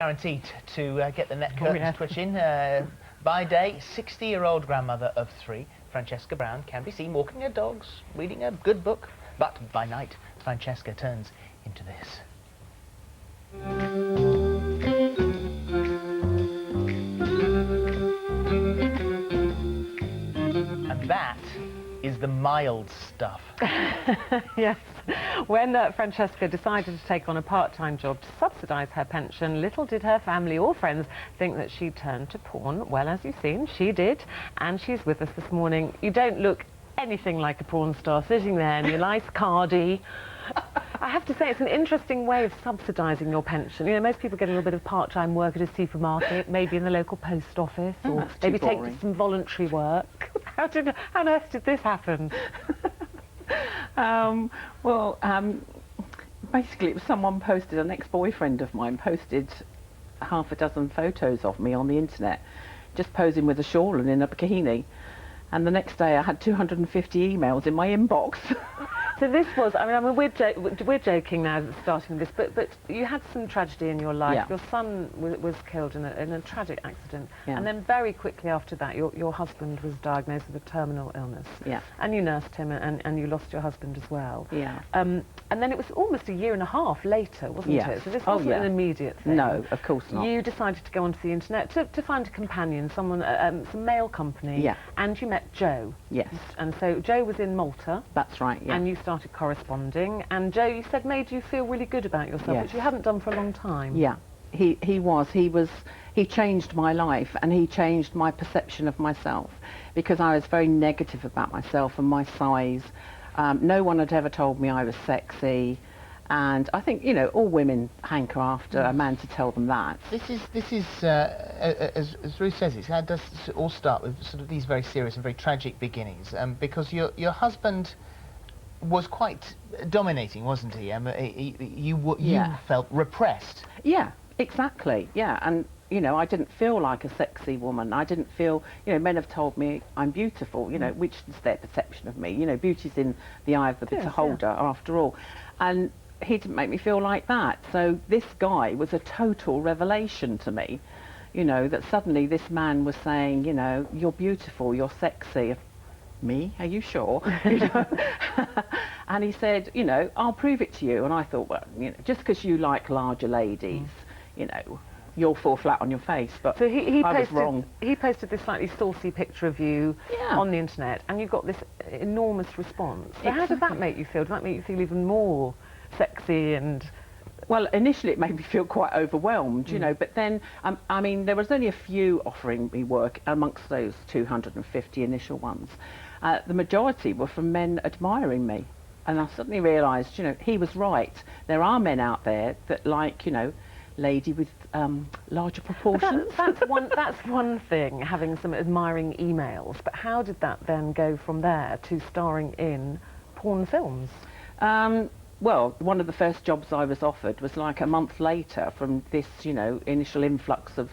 Guaranteed to get the net curtains twitching. By day, 60-year-old grandmother of 3, Francesca Brown, can be seen walking her dogs, reading a good book. But by night, Francesca turns into this. And that is the mild stuff. Yes. When Francesca decided to take on a part-time job to subsidise her pension, little did her family or friends think that she'd turn to porn. Well, as you've seen, she did, and she's with us this morning. You don't look anything like a porn star sitting there in your nice cardi. I have to say, it's an interesting way of subsidising your pension. You know, most people get a little bit of part-time work at a supermarket, maybe in the local post office, or maybe take some voluntary work. How on earth did this happen? Basically, it was someone posted, an ex-boyfriend of mine posted half a dozen photos of me on the internet, just posing with a shawl and in a bikini. And the next day I had 250 emails in my inbox. So this was, I mean, we're joking now at the starting of this, but you had some tragedy in your life. Yeah. Your son was killed in a tragic accident. Yeah. And then very quickly after that, your husband was diagnosed with a terminal illness. Yeah. And you nursed him, and you lost your husband as well. Yeah. And then it was almost a year and a half later, wasn't it? So this wasn't an immediate thing. No, of course not. You decided to go onto the internet to find a companion, someone, some mail company. Yeah. And you met Joe. Yes. And so Joe was in Malta. That's right, yeah. And you started corresponding, and Joe, you said, made you feel really good about yourself, Yes. which you hadn't done for a long time. Yeah, he changed my life, and he changed my perception of myself, because I was very negative about myself and my size. No one had ever told me I was sexy, and I think, you know, all women hanker after a man to tell them that. This is as Ruth says, it does all start with sort of these very serious and very tragic beginnings, because your husband was quite dominating, wasn't he? You felt repressed. Yeah, exactly, yeah, and you know, I didn't feel like a sexy woman. I didn't feel, you know, men have told me I'm beautiful, you know, which is their perception of me. You know, beauty's in the eye of the beholder, after all. And he didn't make me feel like that. So this guy was a total revelation to me, you know, that suddenly this man was saying, you know, you're beautiful, you're sexy. Me? Are you sure? You know? And he said, you know, I'll prove it to you. And I thought, well, you know, just because you like larger ladies, you know, you'll fall flat on your face. But so he I was wrong. He posted this slightly saucy picture of you on the internet, and you got this enormous response. So how did that make you feel? Did that make you feel even more sexy and... Well, initially it made me feel quite overwhelmed, you know, but then, I mean, there was only a few offering me work amongst those 250 initial ones. The majority were from men admiring me. And I suddenly realised, you know, he was right. There are men out there that like, you know, lady with larger proportions. That's one thing, having some admiring emails. But how did that then go from there to starring in porn films? Well, one of the first jobs I was offered was like a month later from this, you know, initial influx of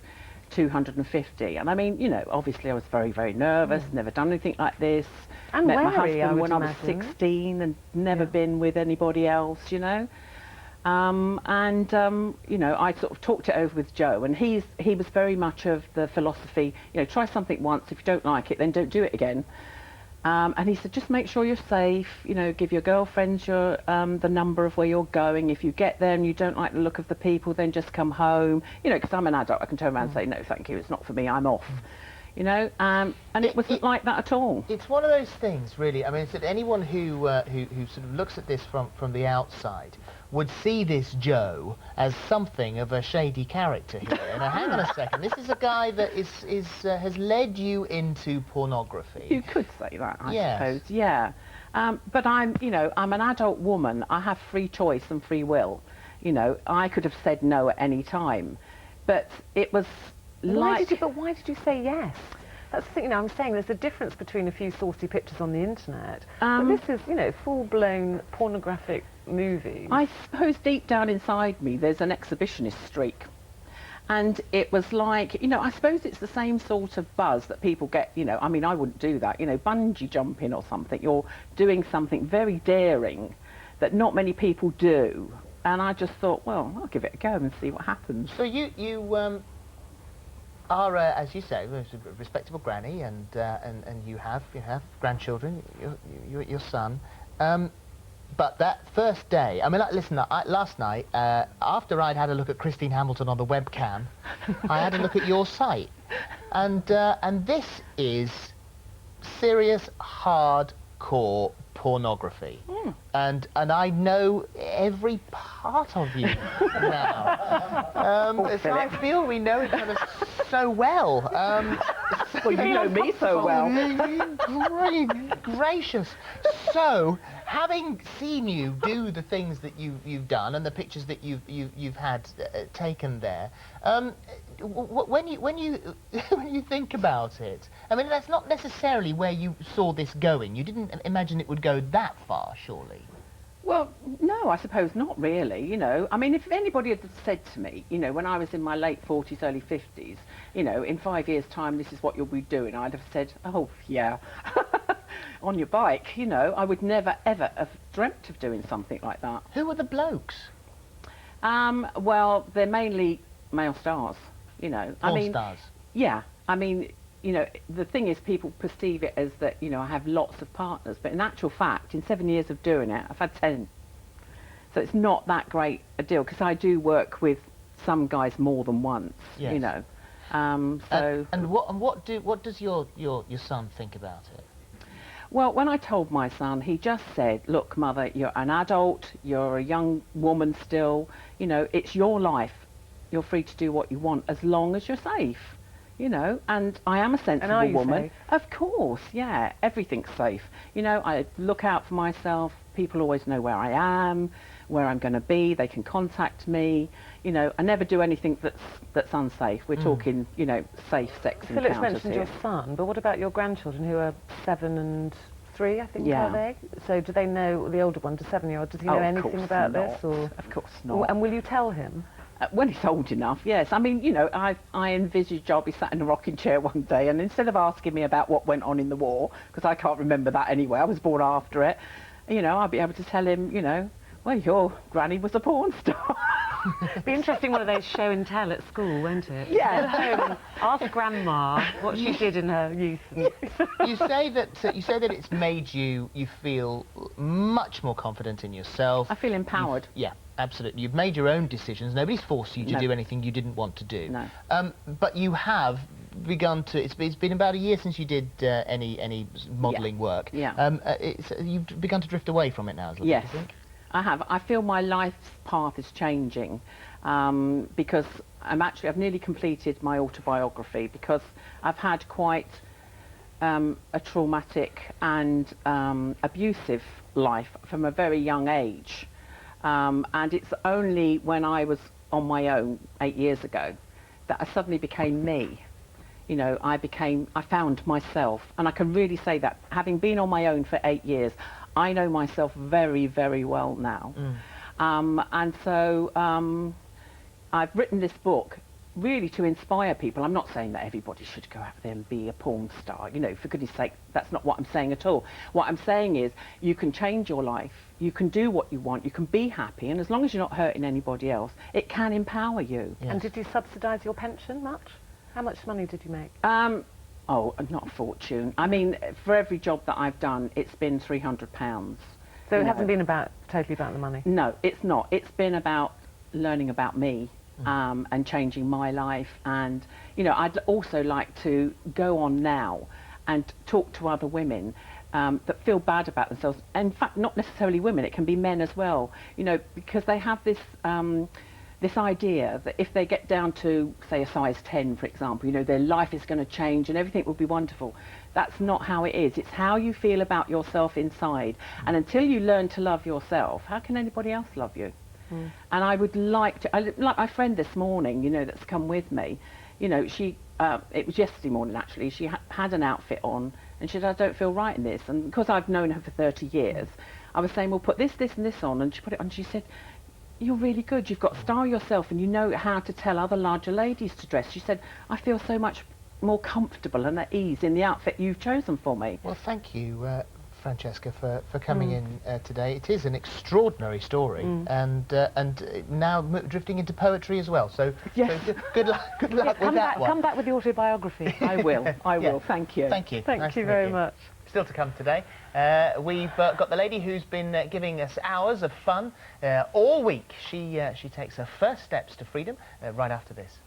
250. And I mean, you know, obviously I was very, very nervous, never done anything like this. And met my wary, husband when I was imagine. 16 and never been with anybody else, you know. You know, I sort of talked it over with Joe, and he was very much of the philosophy, you know, try something once, if you don't like it, then don't do it again. And he said, just make sure you're safe, you know, give your girlfriends your, the number of where you're going. If you get there and you don't like the look of the people, then just come home. You know, because I'm an adult, I can turn around and say, no, thank you, it's not for me, I'm off. You know, and it wasn't like that at all. It's one of those things, really. I mean, it's that anyone who sort of looks at this from the outside would see this Joe as something of a shady character here. Now, hang on a second. This is a guy that has led you into pornography. You could say that, I suppose. Yeah. But I'm an adult woman. I have free choice and free will. You know, I could have said no at any time, but it was. Why did you say yes? That's the thing, you know, I'm saying there's a difference between a few saucy pictures on the internet, but this is, you know, full-blown pornographic movie. I suppose deep down inside me there's an exhibitionist streak. And it was like, you know, I suppose it's the same sort of buzz that people get, you know, I mean, I wouldn't do that, you know, bungee jumping or something. You're doing something very daring that not many people do. and I just thought, well, I'll give it a go and see what happens. So you are, as you say, a respectable granny, and you have grandchildren, your son. But that first day, I mean, listen, last night, after I'd had a look at Christine Hamilton on the webcam, I had a look at your site, and this is serious, hardcore pornography. And I know every part of you now. I feel we know each other so well. Well, you know me so well. Great gracious. So, having seen you do the things that you've done and the pictures that you've had taken there, when you think about it, I mean, that's not necessarily where you saw this going. You didn't imagine it would go that far, surely. Well, no, I suppose not really, you know. I mean, if anybody had said to me, you know, when I was in my late 40s, early 50s, you know, in 5 years' time, this is what you'll be doing, I'd have said, oh, yeah, on your bike, you know. I would never, ever have dreamt of doing something like that. Who are the blokes? Well, they're mainly male stars, you know. Porn stars? Yeah, I mean, you know, the thing is, people perceive it as that, you know, I have lots of partners, but in actual fact, in 7 years of doing it, I've had 10. So it's not that great a deal, because I do work with some guys more than once, yes. You know. So. And what does your son think about it? Well, when I told my son, he just said, look, Mother, you're an adult, you're a young woman still, you know, it's your life. You're free to do what you want as long as you're safe. You know, and I am a sensible woman. Safe? Of course, yeah, everything's safe. You know, I look out for myself. People always know where I am, where I'm going to be. They can contact me. You know, I never do anything that's unsafe. We're talking, you know, safe sex encounters Philip's mentioned here. your son, but what about your grandchildren who are 7 and 3, I think, Yeah. are they? So do they know, the older one, the 7-year-old, does he know anything about this? Or? Of course not. And will you tell him? When he's old enough, yes. I mean, you know, I envisage I'll be sat in a rocking chair one day, and instead of asking me about what went on in the war, because I can't remember that anyway, I was born after it, you know, I'll be able to tell him, you know, well, your granny was a porn star. Be interesting, one of those show and tell at school, won't it? Yeah. Go home and ask Grandma what she did in her youth. You say that it's made you feel much more confident in yourself. I feel empowered. Yeah, absolutely. You've made your own decisions. Nobody's forced you to No. do anything you didn't want to do. No. But you have begun to. It's been about a year since you did any modelling work. Yeah. You've begun to drift away from it now, is it? Yes. You think? I have. I feel my life's path is changing because I've nearly completed my autobiography, because I've had quite a traumatic and abusive life from a very young age. And it's only when I was on my own 8 years ago that I suddenly became me. You know, I found myself, and I can really say that, having been on my own for 8 years, I know myself very, very well now. And so I've written this book really to inspire people. I'm not saying that everybody should go out there and be a porn star, you know, for goodness sake, that's not what I'm saying at all. What I'm saying is you can change your life, you can do what you want, you can be happy, and as long as you're not hurting anybody else, it can empower you. Yes. And did you subsidise your pension much? How much money did you make? Oh, not a fortune. I mean, for every job that I've done, it's been £300. So it hasn't been totally about the money? No, it's not. It's been about learning about me and changing my life. And, you know, I'd also like to go on now and talk to other women that feel bad about themselves. And in fact, not necessarily women, it can be men as well, you know, because they have this this idea that if they get down to, say, a size 10, for example, you know, their life is going to change and everything will be wonderful. That's not how it is. It's how you feel about yourself inside. And until you learn to love yourself, how can anybody else love you? And I would like to, like my friend this morning, you know, that's come with me, you know, she, it was yesterday morning actually, she had an outfit on and she said, I don't feel right in this. And because I've known her for 30 years, I was saying, well, put this, this and this on. And she put it on, she said, you're really good, you've got style yourself and you know how to tell other larger ladies to dress. She said, I feel so much more comfortable and at ease in the outfit you've chosen for me. Well, thank you Francesca, for coming in today. It is an extraordinary story, and now drifting into poetry as well. So, Yes. so good luck with that one. Come back with the autobiography. I will. I Yeah. will. Thank you. Thank you. Thank Nice you to meet very much. Still to come today, we've got the lady who's been giving us hours of fun all week. She takes her first steps to freedom right after this.